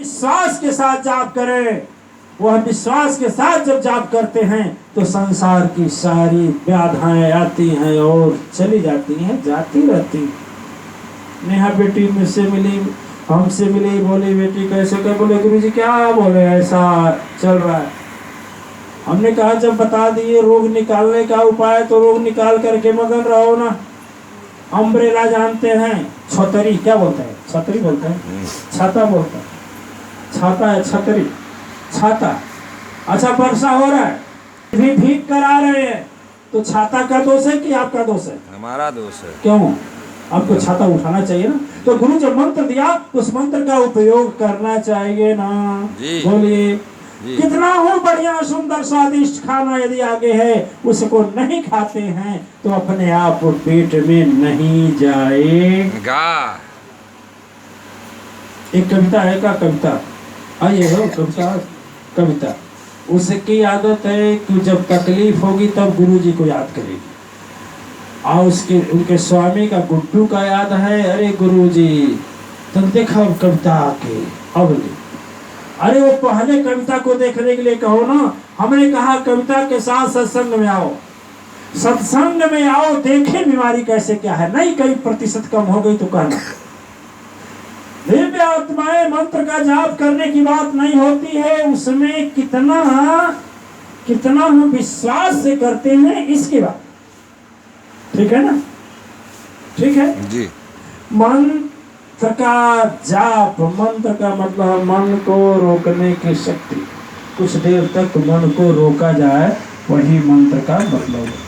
विश्वास के साथ जाप करें। वह विश्वास के साथ जब जाप करते हैं तो संसार की सारी बाधाएं आती हैं और चली जाती हैं, जाती रहती हैं। नेहा बेटी मुझसे मिली, हमसे मिली, बोली बेटी कैसे क्या? बोले गुरुजी क्या बोले, ऐसा चल रहा है। हमने कहा जब बता दिए रोग निकालने का उपाय तो रोग निकाल करके मगन रहो ना। अम्ब्रेला जानते हैं, छतरी क्या बोलते हैं? छतरी बोलते हैं, छाता बोलते हैं, छाता है छतरी, छाता। अच्छा वर्षा हो रहा है, भी भीग कर आ रहे हैं, तो छाता का दोष है कि आपका दोष है? हमारा दोष है। क्यों? आपको छाता उठाना चाहिए ना। तो गुरु जब मंत्र दिया उस मंत्र का उपयोग करना चाहिए ना। बोलिए कितना हो बढ़िया सुंदर स्वादिष्ट खाना यदि आगे है उसको नहीं खाते हैं तो अपने आप पेट में नहीं जाएगा। एक कविता है का कविता आइए हो कविता उसकी आदत है कि जब तकलीफ होगी तब गुरुजी को याद करेगी। और उसके उनके स्वामी का गुड्डू का याद है, अरे गुरुजी तुम देखो कविता के अवली। अरे वो पहले कविता को देखने के लिए कहो ना। हमने कहा कविता के साथ सत्संग में आओ, सत्संग में आओ, देखे बीमारी कैसे क्या है। नहीं कई प्रतिशत कम हो गई तो कहना। दिव्य आत्माएं मंत्र का जाप करने की बात नहीं होती है, उसमें कितना हम विश्वास से करते हैं इसकी बात। ठीक है ना? ठीक है जी। मंत्र का जाप, मंत्र का मतलब मन को रोकने की शक्ति। कुछ देर तक मन को रोका जाए वही मंत्र का मतलब है।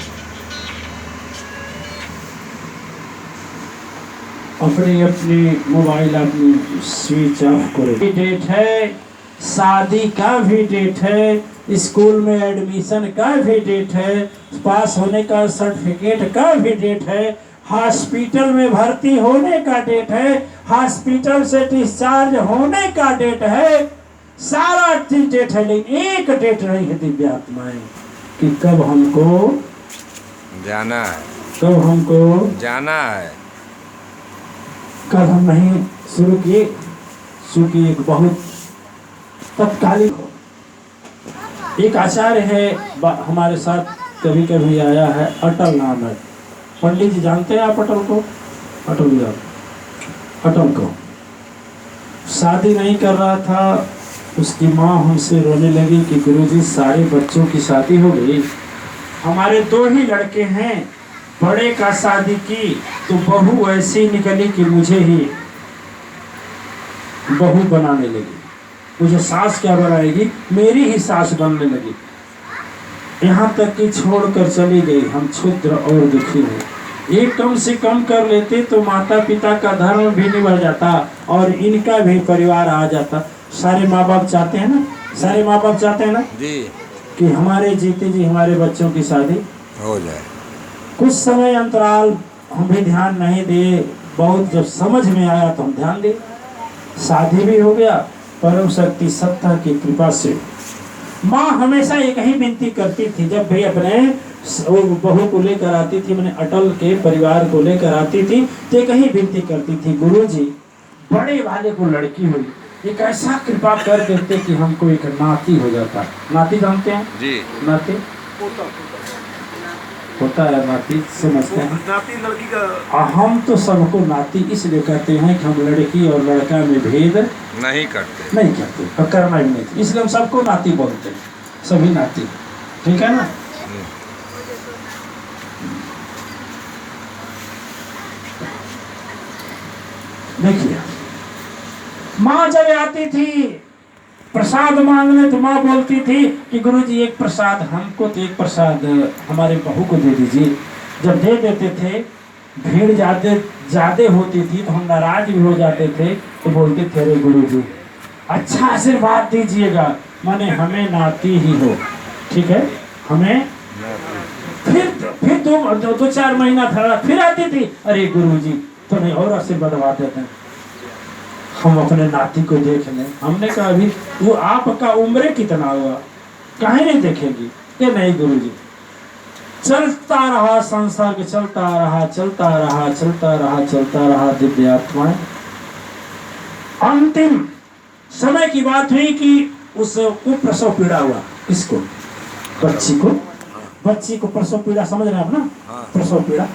अपनी मोबाइल अपनी स्विच ऑफ करें। डेट है, शादी का भी डेट है, स्कूल में एडमिशन का भी डेट है, पास होने का सर्टिफिकेट का भी डेट है, हॉस्पिटल में भर्ती होने का डेट है, हॉस्पिटल से डिस्चार्ज होने का डेट है। सारा चीज डेट है, लेकिन एक डेट नहीं है दिव्यात्माएं कि कब हमको जाना है, कब हमको जाना है। कल हम नहीं शुरू किए, चूंकि एक बहुत तत्कालिक एक आचार्य है हमारे साथ कभी कभी आया है, अटल नाम है। पंडित जी जानते हैं आप अटल को? अटल को शादी नहीं कर रहा था, उसकी माँ हमसे रोने लगी कि गुरुजी सारे बच्चों की शादी हो गई, हमारे 2 ही लड़के हैं, बड़े का शादी की तो बहू ऐसी निकली कि मुझे ही बहू बनाने लगी। मुझे सास क्या बनाएगी, मेरी ही सास बनने लगी। यहाँ तक कि छोड़कर चली गई। हम क्षुद्र और दुखी हैं। ये कम से कम कर लेते तो माता पिता का धर्म भी निभा जाता और इनका भी परिवार आ जाता। सारे माँ बाप चाहते हैं ना, सारे माँ बाप चाहते हैं ना जी कि हमारे जीते जी हमारे बच्चों की शादी हो जाए। कुछ समय अंतराल हम भी ध्यान नहीं दे, बहुत जब समझ में आया तो हम ध्यान दे, शादी भी हो गया। परम शक्ति सत्ता की कृपा से माँ हमेशा एक ही विनती करती थी, जब भी अपने बहू को लेकर आती थी, मैंने अटल के परिवार को लेकर आती थी, तो एक ही विनती करती थी, गुरुजी बड़े वाले को लड़की हुई, एक ऐसा कृपा कर देते कि हमको एक नाती हो जाता। नाती जानते हैं जी? नाती होता है, नाती समझते हैं? नाती लड़की का हम तो सबको नाती इसलिए कहते हैं कि हम लड़की और लड़का में भेद नहीं करते और करना भी नहीं, इसलिए हम सबको नाती बोलते हैं, सभी नाती। ठीक है ना? देखिए माँ जब आती थी प्रसाद मांगने तो माँ बोलती थी कि गुरुजी एक प्रसाद हमको, तो एक प्रसाद हमारे बहू को दे दीजिए। जब दे देते थे भीड़ ज्यादा होती थी तो हम नाराज भी हो जाते थे, तो बोलते थे अरे गुरुजी अच्छा आशीर्वाद दीजिएगा, माने हमें नाती ही हो। ठीक है, हमें फिर 2-4 महीना फिर आती थी, अरे गुरुजी तो नहीं और आशीर्वाद देते हैं, हम अपने नाती को देख लें। हमने कहा अभी वो आपका उम्र कितना हुआ, काहे नहीं देखेगी? ये नहीं गुरुजी। चलता रहा संसार, चलता रहा दिव्य आत्माएं। अंतिम समय की बात हुई कि उसको प्रसव पीड़ा हुआ। किसको? बच्ची को प्रसव पीड़ा, समझ रहे हैं आप ना? प्रसव पीड़ा,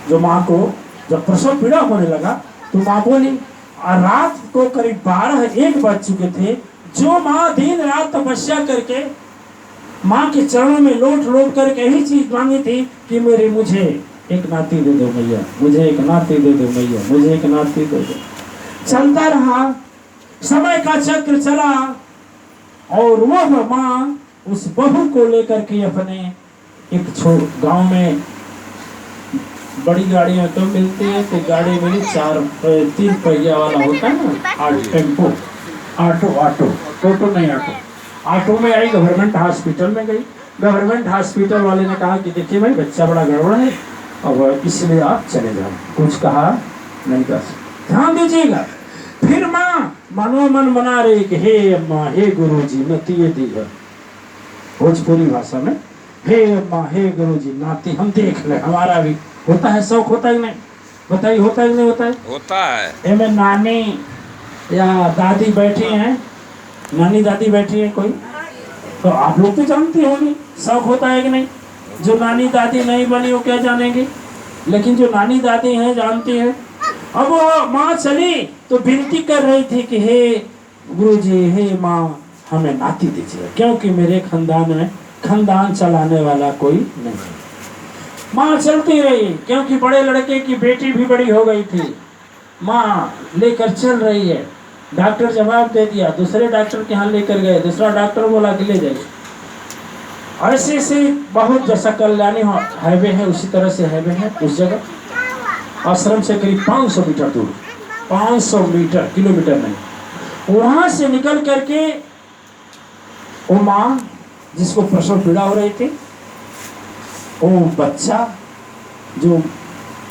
जो माँ को जब प्रसव पीड़ा होने लगा तो माँ बोली, और रात को करीब 12-1 बज चुके थे। जो माँ दिन रात तपस्या करके माँ के चरणों में लोट लोट करके यही चीज मांगी थी कि मुझे एक नाती दे दो मैया, मुझे एक नाती दे दो मैया, मुझे एक नाती दे दो। चलता रहा, समय का चक्र चला, और वह माँ उस बहू को लेकर के अपने एक गांव में, बड़ी गाड़ियां तो मिलती है, तो गाड़ी मिली 3 पहिया वाला होता है ना, टेम्पो, ऑटो नहीं, ऑटो में आई, गवर्नमेंट हॉस्पिटल में गई। गवर्नमेंट हॉस्पिटल वाले ने कहा कि देखिए भाई, बच्चा बड़ा गड़बड़ है, अब इसलिए आप चले जाओ। कुछ कहा नहीं, बस ध्यान दीजिएगा। फिर माँ मनोमन मना रही कि हे अम्मा, हे गुरुजी, नतीये दी है, भोजपुरी भाषा में, हे अम्मा, हे गुरुजी, नाती हम देख ले, हमारा भी होता है, शौक होता है नहीं? बताइए, होता है नहीं होता है? होता है। में नानी या दादी बैठी हैं, नानी दादी बैठी है कोई, तो आप लोग तो जानते होंगे शौक होता है कि नहीं? जो नानी दादी नहीं बनी वो क्या जानेंगे, लेकिन जो नानी दादी हैं जानती हैं। अब वो माँ चली तो विनती कर रही थी कि हे गुरुजी, हे माँ, हमें नाती दीजिए, क्योंकि मेरे खानदान में खानदान चलाने वाला कोई नहीं। माँ चलती रही, क्योंकि बड़े लड़के की बेटी भी बड़ी हो गई थी। माँ लेकर चल रही है। डॉक्टर जवाब दे दिया, दूसरे डॉक्टर के यहाँ लेकर गए, दूसरा डॉक्टर बोला कि ले जाइए। ऐसे से बहुत, जैसा कल्याणी हाईवे है उसी तरह से हाईवे है उस जगह, आश्रम से करीब 500 मीटर दूर, 500 मीटर, किलोमीटर नहीं। वहां से निकल करके वो माँ जिसको प्रसव पीड़ा हो रही थी, वो बच्चा जो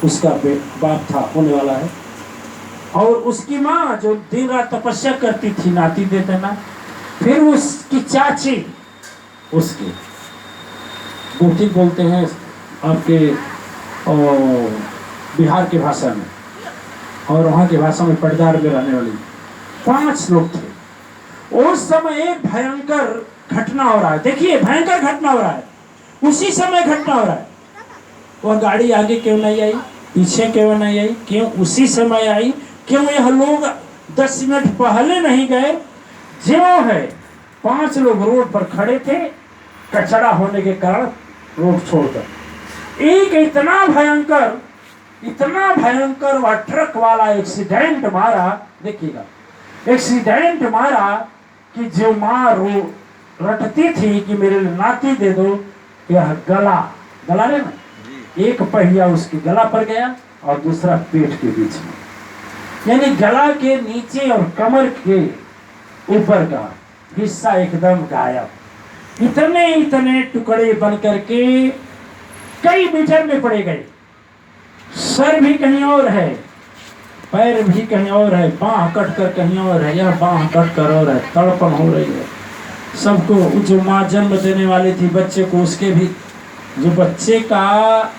उसका बाप था, होने वाला है, और उसकी माँ जो दिन रात तपस्या करती थी, नाती दे देना। फिर उसकी चाची, उसकी गोती बोलते हैं आपके बिहार की भाषा में, और वहाँ की भाषा में पटदार में रहने वाली 5 लोग थे। उस समय एक भयंकर घटना हो रहा है। देखिए, भयंकर घटना हो रहा है, उसी समय घटना हो रहा है। वह गाड़ी आगे क्यों नहीं आई, पीछे क्यों नहीं आई, क्यों उसी समय आई? क्यों यह लोग 10 मिनट पहले नहीं गए? जो है 5 लोग रोड पर खड़े थे, कचरा होने के कारण रोड छोड़कर। एक इतना भयंकर वह ट्रक वाला एक्सीडेंट मारा, देखिएगा, एक्सीडेंट मारा कि जो माँ रटती थी कि मेरे नाती दे दो, यह गला रे ना, एक पहिया उसके गला पर गया और दूसरा पेट के बीच में, यानी गला के नीचे और कमर के ऊपर का हिस्सा एकदम गायब। इतने टुकड़े बन करके कई मीटर में पड़े गए। सर भी कहीं और है, पैर भी कहीं और है, बांह कट कर कहीं और है, यह बांह कट कर और है, तड़पन हो रही है सबको। जो माँ जन्म देने वाली थी बच्चे को, उसके भी, जो बच्चे का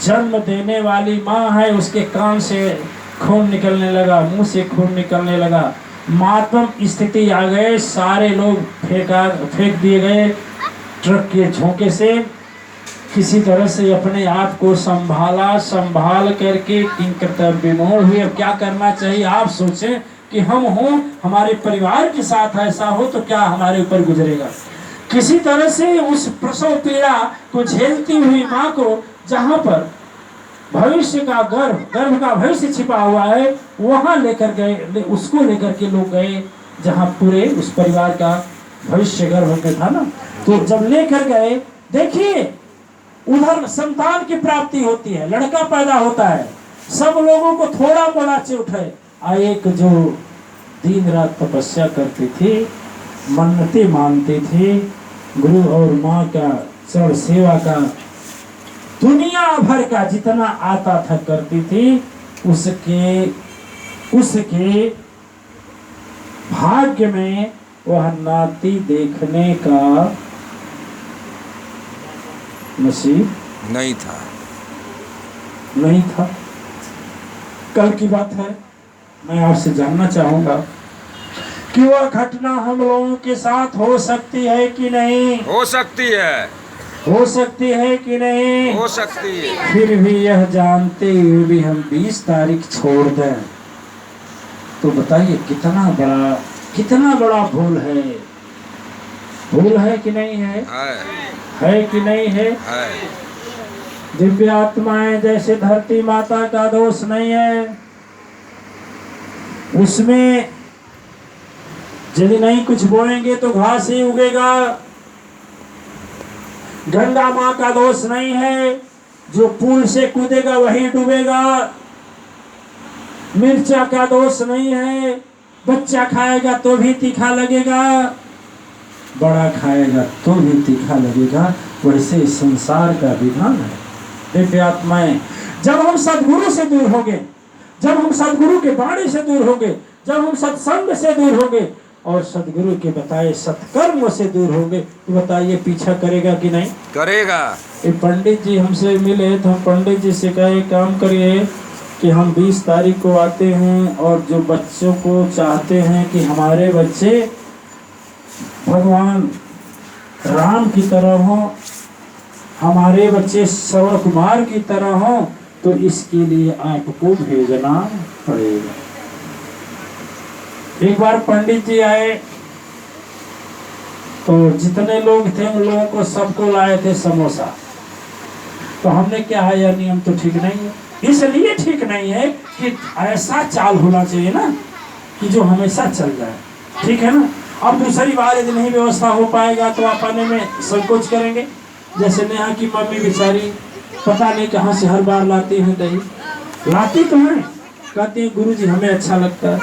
जन्म देने वाली माँ है, उसके कान से खून निकलने लगा, मुंह से खून निकलने लगा। मातम स्थिति आ गए, सारे लोग फेंक दिए गए ट्रक के झोंके से। किसी तरह से अपने आप को संभाल करके कर्तव्य विमोह हुए। अब क्या करना चाहिए? आप सोचें कि हम हों, हमारे परिवार के साथ ऐसा हो तो क्या हमारे ऊपर गुजरेगा। किसी तरह से उस प्रसव पीड़ा को झेलती हुई माँ को, जहाँ पर भविष्य का गर्भ का भविष्य छिपा हुआ है, वहां लेकर गए, उसको लेकर के लोग गए जहां पूरे उस परिवार का भविष्य गर्भ में था ना। तो जब लेकर गए, देखिए उधर संतान की प्राप्ति होती है, लड़का पैदा होता है, सब लोगों को थोड़ा मोड़ा चोट है। एक जो दिन रात तपस्या करती थी, मन्नतें मानती थी, गुरु और माँ का चरण सेवा का दुनिया भर का जितना आता था करती थी, उसके भाग्य में वह नाती देखने का नसीब नहीं था। कल की बात है, मैं आपसे जानना चाहूंगा कि वह घटना हम लोगों के साथ हो सकती है कि नहीं? हो सकती है। हो सकती है कि नहीं? हो सकती है। फिर भी यह जानते हुए भी हम 20 तारीख छोड़ दें तो बताइए कितना बड़ा भूल है। भूल है कि नहीं है? है कि नहीं है? दिव्य आत्माएं जैसे धरती माता का दोष नहीं है, उसमें यदि नहीं कुछ बोएंगे तो घास ही उगेगा। गंगा माँ का दोष नहीं है, जो पुल से कूदेगा वही डूबेगा। मिर्चा का दोष नहीं है, बच्चा खाएगा तो भी तीखा लगेगा, बड़ा खाएगा तो भी तीखा लगेगा। वैसे संसार का विधान है। दिव्य आत्माएं, जब हम सदगुरु से दूर होंगे, जब हम सदगुरु के वाणी से दूर होंगे, जब हम सत्संग से दूर होंगे और सदगुरु के बताए सत्कर्म से दूर होंगे, तो बताइए पीछा करेगा कि नहीं? करेगा। ये पंडित जी हमसे मिले तो हम पंडित जी से कहे काम करिए कि हम 20 तारीख को आते हैं और जो बच्चों को चाहते हैं कि हमारे बच्चे भगवान राम की तरह हो, हमारे बच्चे श्रवण कुमार की तरह हो, तो इसके लिए आपको भेजना पड़ेगा। एक बार पंडित जी आए तो जितने लोग थे उन लोगों को सबको लाए थे समोसा। तो हमने क्या है, यह नियम तो ठीक नहीं है। इसलिए ठीक नहीं है कि ऐसा चाल होना चाहिए ना कि जो हमेशा चल जाए, ठीक है ना। अब दूसरी बार यदि नहीं व्यवस्था हो पाएगा तो आप आने में संकोच करेंगे। जैसे नेहा की मम्मी बेचारी पता नहीं कहाँ से हर बार लाती है दही, लाती तो है, कहती है गुरुजी हमें अच्छा लगता है,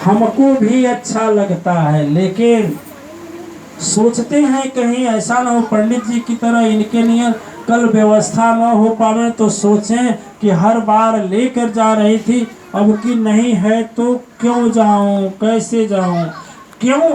हमको भी अच्छा लगता है, लेकिन सोचते हैं कहीं ऐसा ना हो पंडित जी की तरह इनके लिए कल व्यवस्था ना हो पावे तो सोचें कि हर बार लेकर जा रही थी, अब की नहीं है तो क्यों जाऊं, कैसे जाऊं, क्यों